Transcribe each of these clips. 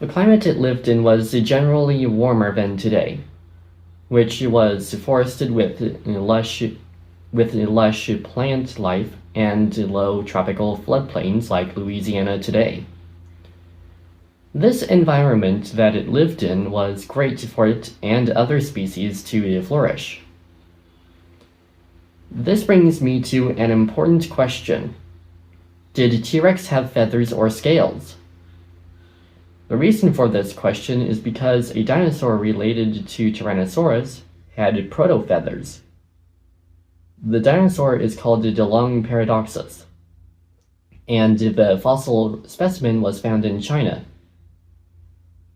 The climate it lived in was generally warmer than today, which was forested with lush plant life and low tropical floodplains like Louisiana today. This environment that it lived in was great for it and other species to flourish. This brings me to an important question. Did T-Rex have feathers or scales? The reason for this question is because a dinosaur related to Tyrannosaurus had proto-feathers. The dinosaur is called Delong paradoxus, and the fossil specimen was found in China.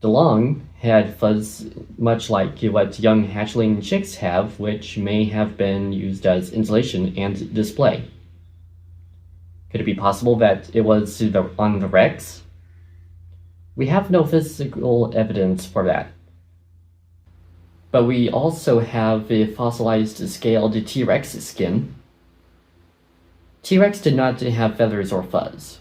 Delong had fuzz much like what young hatchling chicks have, which may have been used as insulation and display. Could it be possible that it was on the Rex? We have no physical evidence for that. But we also have a fossilized scaled T-Rex skin. T-Rex did not have feathers or fuzz.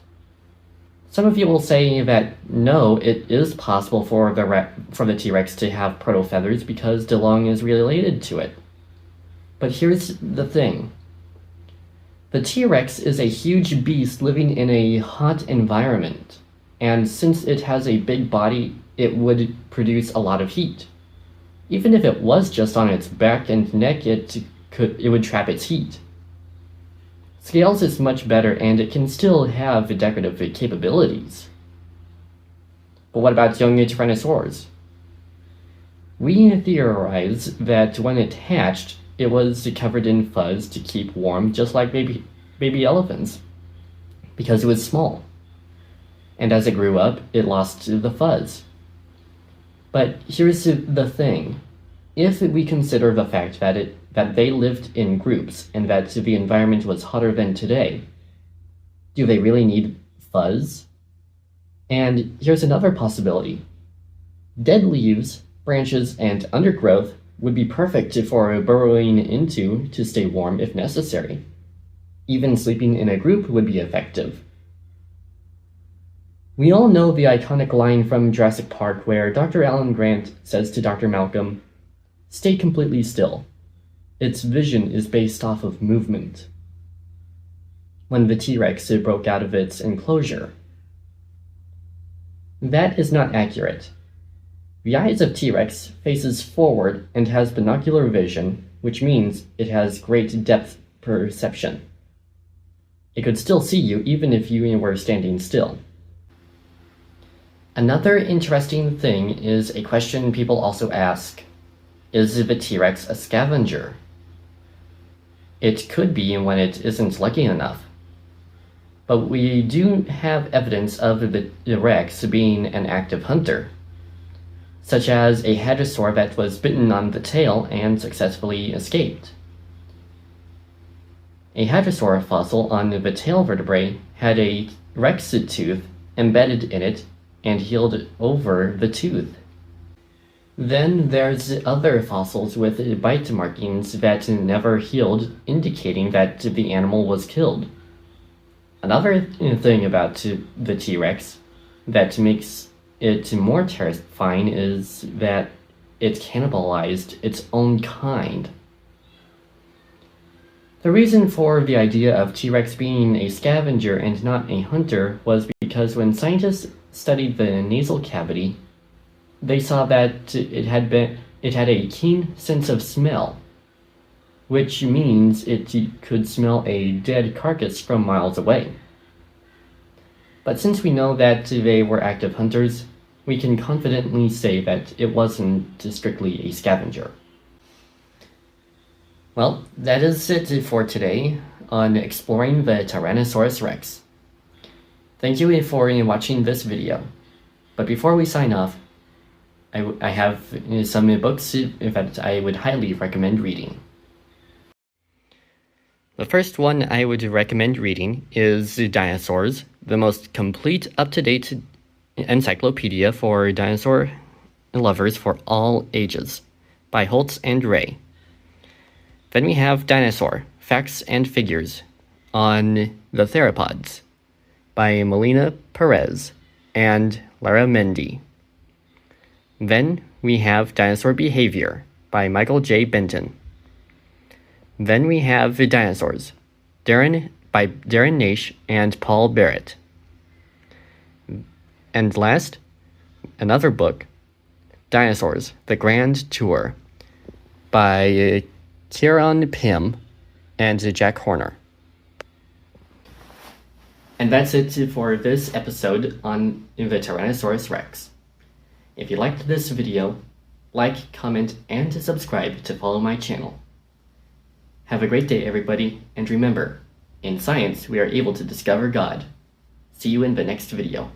Some of you will say that no, it is possible for the T-Rex to have proto-feathers because Delong is related to it. But here's the thing. The T-Rex is a huge beast living in a hot environment, and since it has a big body, it would produce a lot of heat. Even if it was just on its back and neck, it would trap its heat. Scales is much better, and it can still have decorative capabilities. But what about young Tyrannosaurs? We theorize that when it hatched, it was covered in fuzz to keep warm, just like baby elephants, because it was small. And as it grew up, it lost the fuzz. But here's the thing. If we consider the fact that they lived in groups and that the environment was hotter than today, do they really need fuzz? And here's another possibility. Dead leaves, branches, and undergrowth would be perfect for burrowing into to stay warm if necessary. Even sleeping in a group would be effective. We all know the iconic line from Jurassic Park where Dr. Alan Grant says to Dr. Malcolm, "Stay completely still. Its vision is based off of movement." When the T-Rex broke out of its enclosure. That is not accurate. The eyes of T-Rex faces forward and has binocular vision, which means it has great depth perception. It could still see you even if you were standing still. Another interesting thing is a question people also ask. Is the T-Rex a scavenger? It could be when it isn't lucky enough. But we do have evidence of the T-Rex being an active hunter, such as a hadrosaur that was bitten on the tail and successfully escaped. A hadrosaur fossil on the tail vertebrae had a Rex tooth embedded in it and healed over the tooth. Then there's other fossils with bite markings that never healed, indicating that the animal was killed. Another thing about the T-Rex that makes it more terrifying is that it cannibalized its own kind. The reason for the idea of T-Rex being a scavenger and not a hunter was because when scientists studied the nasal cavity, they saw that it had a keen sense of smell, which means it could smell a dead carcass from miles away. But since we know that they were active hunters, we can confidently say that it wasn't strictly a scavenger. Well, that is it for today on exploring the Tyrannosaurus Rex. Thank you for watching this video. But before we sign off, I have some books that I would highly recommend reading. The first one I would recommend reading is Dinosaurs, the most complete, up-to-date encyclopedia for dinosaur lovers for all ages, by Holtz and Ray. Then we have Dinosaur, Facts and Figures, on the Theropods, by Melina Perez and Lara Mendy. Then we have Dinosaur Behavior by Michael J. Benton. Then we have The Dinosaurs by Darren Naish and Paul Barrett. And last, another book, Dinosaurs, The Grand Tour by Kieran Pym and Jack Horner. And that's it for this episode on the Tyrannosaurus Rex. If you liked this video, like, comment, and subscribe to follow my channel. Have a great day, everybody, and remember, in science, we are able to discover God. See you in the next video.